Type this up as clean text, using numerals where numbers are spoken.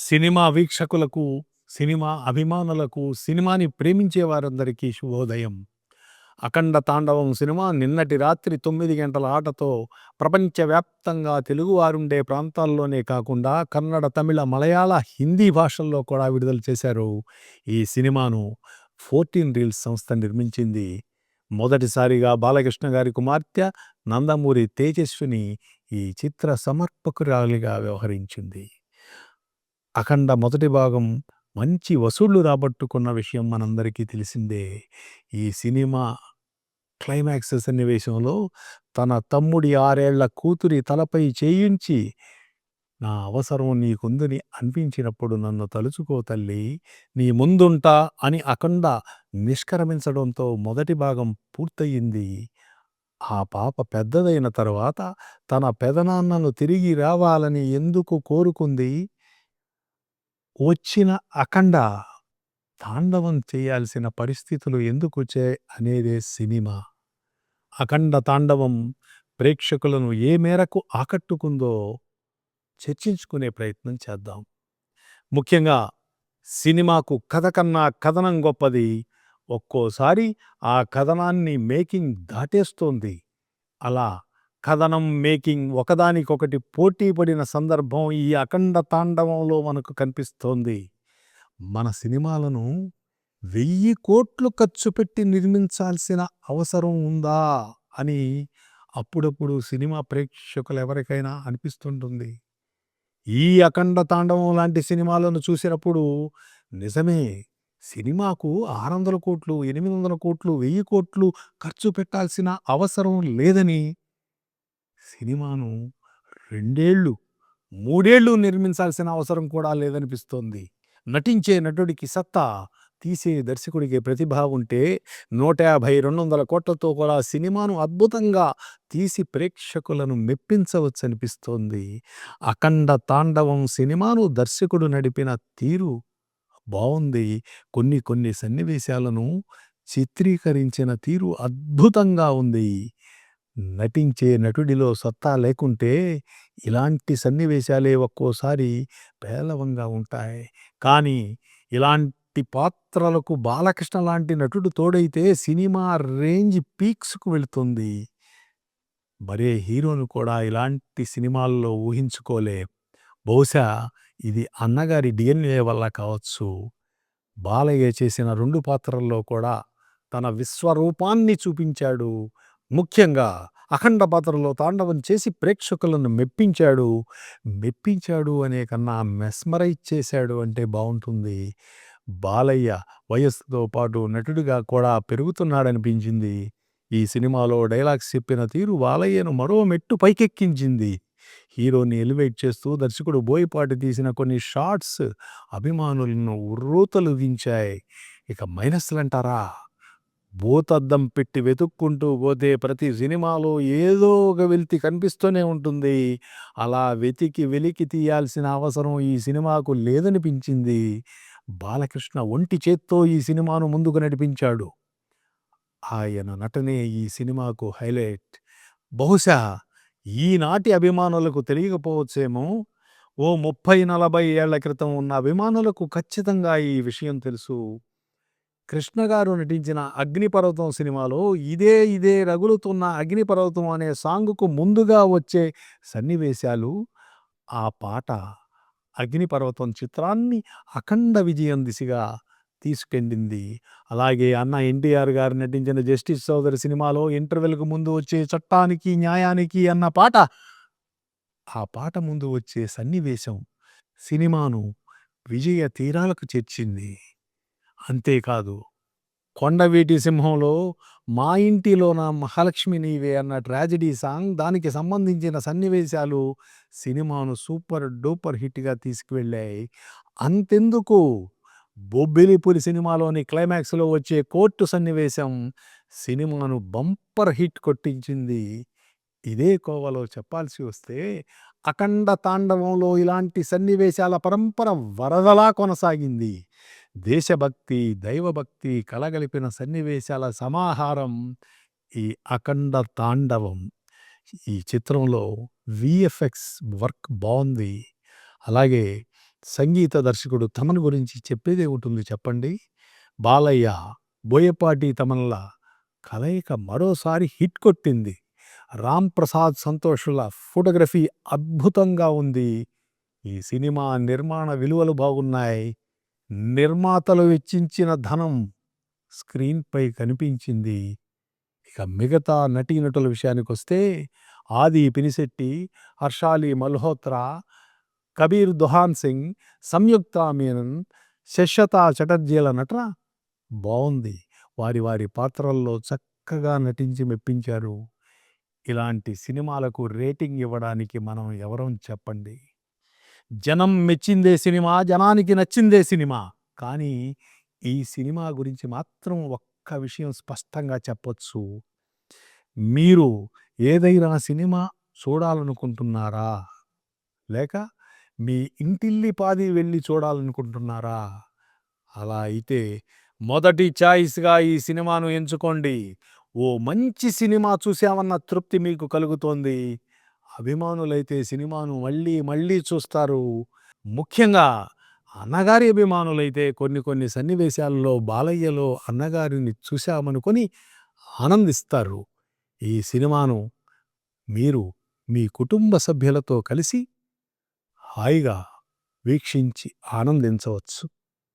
Cinema వీక్షకులకు, cinema అభిమానులకు, సినిమాని ప్రేమించే వారందరికీ శుభోదయం. 'అఖండ తాండవం' సినిమా నిన్నటి రాత్రి 9 గంటల ఆటతో ప్రపంచవ్యాప్తంగా తెలుగువారుండే ప్రాంతాల్లోనే కాకుండా కన్నడ, తమిళ, మలయాళ, హిందీ భాషల్లో కూడా విడుదల చేశారు. ఈ సినిమాను 14 రీల్స్ సంస్థ నిర్మించింది. మొదటిసారిగా బాలకృష్ణ గారి కుమార్తె నందమూరి తేజస్విని ఈ చిత్ర సమర్పకురాలిగా వ్యవహరించింది. 'అఖండ' మొదటి భాగం మంచి వసూళ్లు రాబట్టుకున్న విషయం మనందరికీ తెలిసిందే. ఈ సినిమా క్లైమాక్స్ సన్నివేశంలో తన తమ్ముడి 6 ఏళ్ల కూతురి తలపై చేయుంచి, "నా అవసరం నీకుందని అనిపించినప్పుడు నన్ను తలుచుకో తల్లీ, నీ ముందుంటా" అని 'అఖండ' నిష్క్రమించడంతో మొదటి భాగం పూర్తయింది. ఆ పాప పెద్దదైన తరువాత తన పెదనాన్నను తిరిగి రావాలని ఎందుకు కోరుకుంది? వచ్చిన 'అఖండ' తాండవం చేయాల్సిన పరిస్థితులు ఎందుకొచ్చాయి అనేదే సినిమా. 'అఖండ తాండవం' ప్రేక్షకులను ఏ మేరకు ఆకట్టుకుందో చర్చించుకునే ప్రయత్నం చేద్దాం. ముఖ్యంగా సినిమాకు కథ కన్నా కథనం గొప్పది. ఒక్కోసారి ఆ కథనాన్ని మేకింగ్ దాటేస్తోంది. అలా కథనం, మేకింగ్ ఒకదానికొకటి పోటీ పడిన సందర్భం ఈ 'అఖండ తాండవంలో' మనకు కనిపిస్తోంది. మన సినిమాలను 1000 కోట్లు ఖర్చు పెట్టి నిర్మించాల్సిన అవసరం ఉందా అని అప్పుడప్పుడు సినిమా ప్రేక్షకులెవరికైనా అనిపిస్తుంటుంది. ఈ 'అఖండ తాండవం' లాంటి సినిమాలను చూసినప్పుడు నిజమే, సినిమాకు 600 కోట్లు, 800 కోట్లు, 1000 కోట్లు ఖర్చు పెట్టాల్సిన అవసరం లేదని, సినిమాను 2 ఏళ్ళు, 3 ఏళ్ళు నిర్మించాల్సిన అవసరం కూడా లేదనిపిస్తోంది. నటించే నటుడికి సత్తా, తీసే దర్శకుడికి ప్రతిభ ఉంటే 150, 200 కోట్లతో కూడా సినిమాను అద్భుతంగా తీసి ప్రేక్షకులను మెప్పించవచ్చనిపిస్తోంది. 'అఖండ తాండవం' సినిమాను దర్శకుడు నడిపిన తీరు బావుంది. కొన్ని సన్నివేశాలను చిత్రీకరించిన తీరు అద్భుతంగా ఉంది. నటించే నటుడిలో సత్తా లేకుంటే ఇలాంటి సన్నివేశాలే ఒక్కోసారి పేలవంగా ఉంటాయి. కానీ ఇలాంటి పాత్రలకు బాలకృష్ణ లాంటి నటుడు తోడైతే సినిమా రేంజ్ పీక్స్‌కు వెళుతుంది. మరే హీరోను కూడా ఇలాంటి సినిమాల్లో ఊహించుకోలేం. బహుశా ఇది అన్నగారి డీఎన్ఏ వల్ల కావచ్చు. బాలయ్య చేసిన 2 పాత్రల్లో కూడా తన విశ్వరూపాన్ని చూపించాడు. ముఖ్యంగా 'అఖండ' పాత్రలో తాండవం చేసి ప్రేక్షకులను మెప్పించాడు. మెప్పించాడు అనే కన్నా మెస్మరైజ్ చేశాడు అంటే బావుంటుంది. బాలయ్య వయస్సుతో పాటు నటుడిగా కూడా పెరుగుతున్నాడనిపించింది. ఈ సినిమాలో డైలాగ్స్ చెప్పిన తీరు బాలయ్యను మరో మెట్టు పైకెక్కించింది. హీరోని ఎలివేట్ చేస్తూ దర్శకుడు బోయపాటి తీసిన కొన్ని షాట్స్ అభిమానులను ఉర్రూతలూగించాయి. ఇక మైనస్లంటారా? భూతద్దం పెట్టి వెతుక్కుంటూ పోతే ప్రతి సినిమాలో ఏదో ఒక వెలితి కనిపిస్తూనే ఉంటుంది. అలా వెలికి తీయాల్సిన అవసరం ఈ సినిమాకు లేదనిపించింది. బాలకృష్ణ ఒంటి చేత్తో ఈ సినిమాను ముందుకు నడిపించాడు. ఆయన నటనే ఈ సినిమాకు హైలైట్. బహుశా ఈనాటి అభిమానులకు తెలియకపోవచ్చేమో, ఓ 30, 40 ఏళ్ల క్రితం ఉన్న అభిమానులకు ఖచ్చితంగా ఈ విషయం తెలుసు. కృష్ణ గారు నటించిన 'అగ్నిపర్వతం' సినిమాలో ఇదే రగులుతున్న అగ్నిపర్వతం అనే సాంగుకు ముందుగా వచ్చే సన్నివేశాలు, ఆ పాట 'అగ్నిపర్వతం' చిత్రాన్ని అఖండ విజయం దిశగా తీసుకెళ్ళింది. అలాగే అన్న ఎన్టీఆర్ గారు నటించిన 'జస్టిస్ సోదరి' సినిమాలో ఇంటర్వెల్‌కు ముందు వచ్చే 'చట్టానికి న్యాయానికి' అన్న పాట, ఆ పాట ముందు వచ్చే సన్నివేశం సినిమాను విజయ తీరాలకు చేర్చింది. అంతేకాదు, 'కొండవీటి సింహంలో' 'మా ఇంటిలోన మహాలక్ష్మి నీవే' అన్న ట్రాజెడీ సాంగ్, దానికి సంబంధించిన సన్నివేశాలు సినిమాను సూపర్ డూపర్ హిట్‌గా తీసుకువెళ్ళాయి. అంతెందుకు, 'బొబ్బిలిపులి' సినిమాలోని క్లైమాక్స్‌లో వచ్చే కోర్టు సన్నివేశం సినిమాను బంపర్ హిట్ కొట్టించింది. ఇదే కోవలో చెప్పాల్సి వస్తే 'అఖండ తాండవంలో' ఇలాంటి సన్నివేశాల పరంపర వరదలా కొనసాగింది. దేశభక్తి, దైవభక్తి కలగలిపిన సన్నివేశాల సమాహారం ఈ 'అఖండ తాండవం'. ఈ చిత్రంలో వీఎఫ్ఎక్స్ వర్క్ బావుంది. అలాగే సంగీత దర్శకుడు తమన్ గురించి చెప్పేదేముంటుంది చెప్పండి. బాలయ్య, బోయపాటి తమన్ల కలయిక మరోసారి హిట్ కొట్టింది. రామ్ ప్రసాద్ సంతోషుల ఫోటోగ్రఫీ అద్భుతంగా ఉంది. ఈ సినిమా నిర్మాణ విలువలు బాగున్నాయి. నిర్మాతలు వెచ్చించిన ధనం స్క్రీన్‌పై కనిపించింది. ఇక మిగతా నటీనటుల విషయానికొస్తే ఆది పినిశెట్టి, హర్షాలి మల్హోత్రా, కబీర్ దుహాన్ సింగ్, సంయుక్త మీనన్, శశ్వత చటర్జీల నటన బావుంది. వారి వారి పాత్రల్లో చక్కగా నటించి మెప్పించారు. ఇలాంటి సినిమాలకు రేటింగ్ ఇవ్వడానికి మనం ఎవరం చెప్పండి. జనం మెచ్చిందే సినిమా, జనానికి నచ్చిందే సినిమా. కానీ ఈ సినిమా గురించి మాత్రం ఒక్క విషయం స్పష్టంగా చెప్పొచ్చు. మీరు ఏదైనా సినిమా చూడాలనుకుంటున్నారా? లేక మీ ఇంటిల్లిపాది వెళ్లి చూడాలనుకుంటున్నారా? అలా అయితే మొదటి చాయిస్‌గా ఈ సినిమాను ఎంచుకోండి. ఓ మంచి సినిమా చూసామన్న తృప్తి మీకు కలుగుతోంది. అభిమానులైతే సినిమాను మళ్ళీ మళ్ళీ చూస్తారు. ముఖ్యంగా అన్నగారి అభిమానులైతే కొన్ని కొన్ని సన్నివేశాల్లో బాలయ్యలో అన్నగారిని చూశామనుకొని ఆనందిస్తారు. ఈ సినిమాను మీరు మీ కుటుంబ సభ్యులతో కలిసి హాయిగా వీక్షించి ఆనందించవచ్చు.